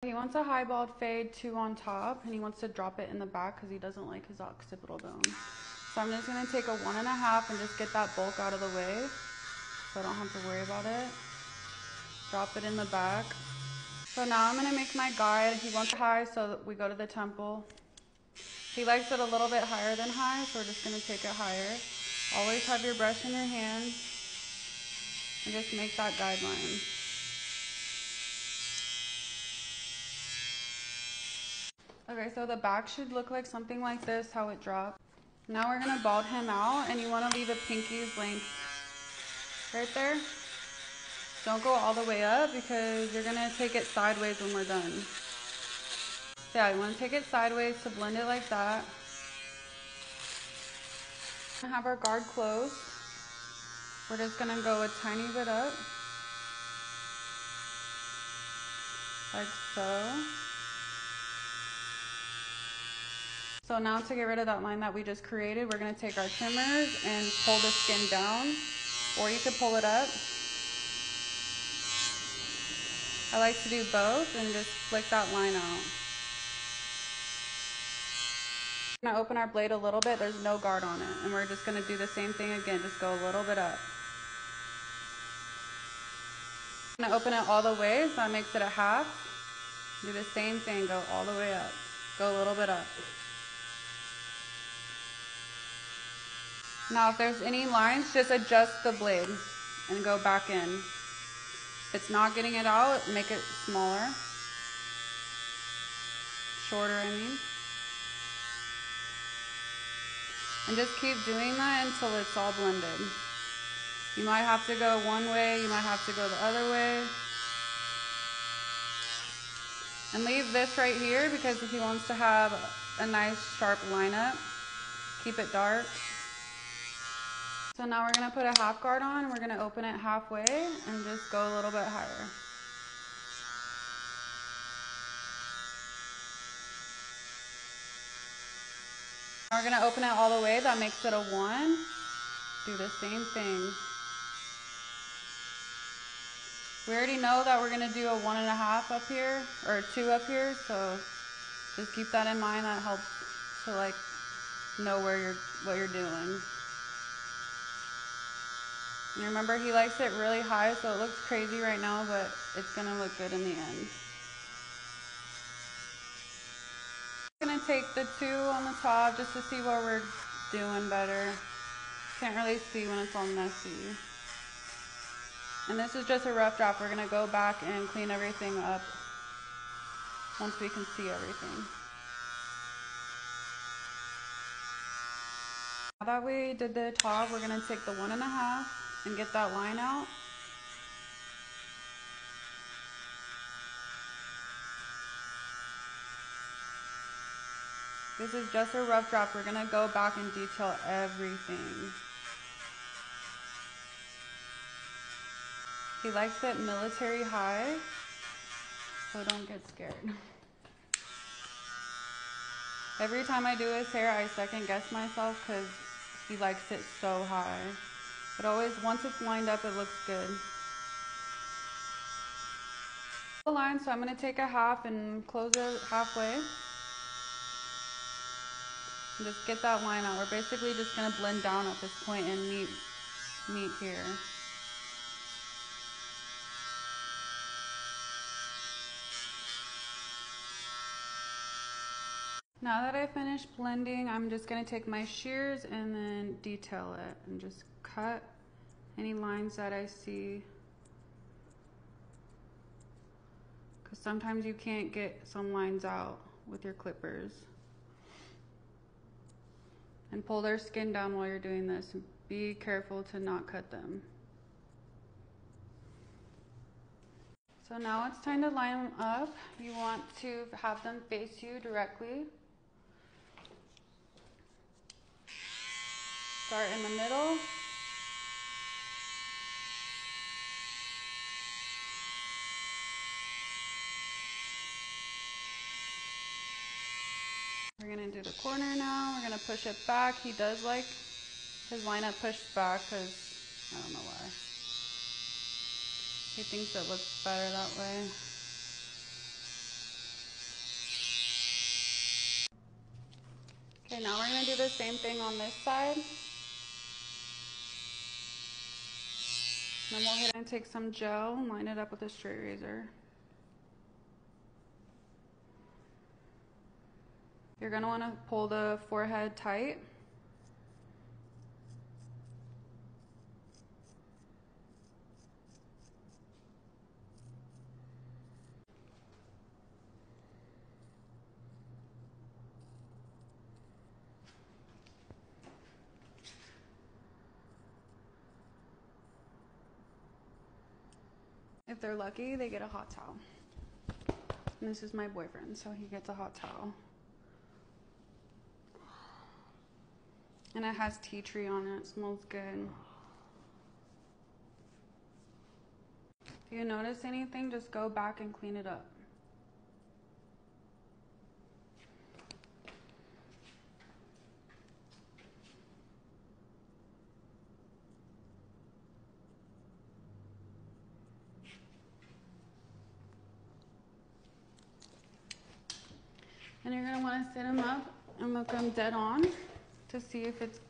He wants a highballed fade 2 on top, and he wants to drop it in the back because he doesn't like his occipital bone. So I'm just going to take a 1.5 and just get that bulk out of the way so I don't have to worry about it. Drop it in the back. So now I'm going to make my guide. He wants it high, so we go to the temple. He likes it a little bit higher than high, so we're just going to take it higher. Always have your brush in your hand and just make that guideline. Okay, so the back should look like something like this, how it dropped. Now we're gonna bald him out, and you wanna leave a pinky's length right there. Don't go all the way up because you're gonna take it sideways when we're done. So yeah, you wanna take it sideways to blend it like that. We're gonna have our guard closed. We're just gonna go a tiny bit up, like so. So now to get rid of that line that we just created, we're gonna take our trimmers and pull the skin down, or you could pull it up. I like to do both and just flick that line out. I'm gonna open our blade a little bit, there's no guard on it, and we're just gonna do the same thing again, just go a little bit up. I'm gonna open it all the way, so that makes it a half. Do the same thing, go all the way up, go a little bit up. Now if there's any lines, just adjust the blade and go back in. If it's not getting it out, make it smaller. Shorter, I mean. And just keep doing that until it's all blended. You might have to go one way, you might have to go the other way. And leave this right here because if he wants to have a nice sharp lineup, keep it dark. So now we're gonna put a half guard on and we're gonna open it halfway and just go a little bit higher. Now we're gonna open it all the way, that makes it a 1. Do the same thing. We already know that we're gonna do a 1.5 up here, or 2 up here, so just keep that in mind. That helps to like know what you're doing. And remember, he likes it really high, so it looks crazy right now, but it's gonna look good in the end. I'm gonna take the 2 on the top just to see what we're doing better. Can't really see when it's all messy. And this is just a rough draft. We're gonna go back and clean everything up once we can see everything. Now that we did the top, we're gonna take the 1.5 and get that line out. This is just a rough draft. We're gonna go back and detail everything. He likes it military high, so don't get scared. Every time I do his hair, I second guess myself because he likes it so high. But always, once it's lined up, it looks good. The line, so I'm gonna take a half and close it halfway. And just get that line out. We're basically just gonna blend down at this point and meet here. Now that I finished blending, I'm just gonna take my shears and then detail it and just cut any lines that I see. Because sometimes you can't get some lines out with your clippers. And pull their skin down while you're doing this. And be careful to not cut them. So now it's time to line them up. You want to have them face you directly. Start in the middle. We're gonna do the corner now. We're gonna push it back. He does like his lineup pushed back because I don't know why. He thinks it looks better that way. Okay, now we're gonna do the same thing on this side. Then we'll hit and take some gel and line it up with a straight razor. You're gonna wanna pull the forehead tight. If they're lucky, they get a hot towel. And this is my boyfriend, so he gets a hot towel. And it has tea tree on it. It smells good. If you notice anything, just go back and clean it up. And you're gonna wanna sit him up and look him dead on to see if it's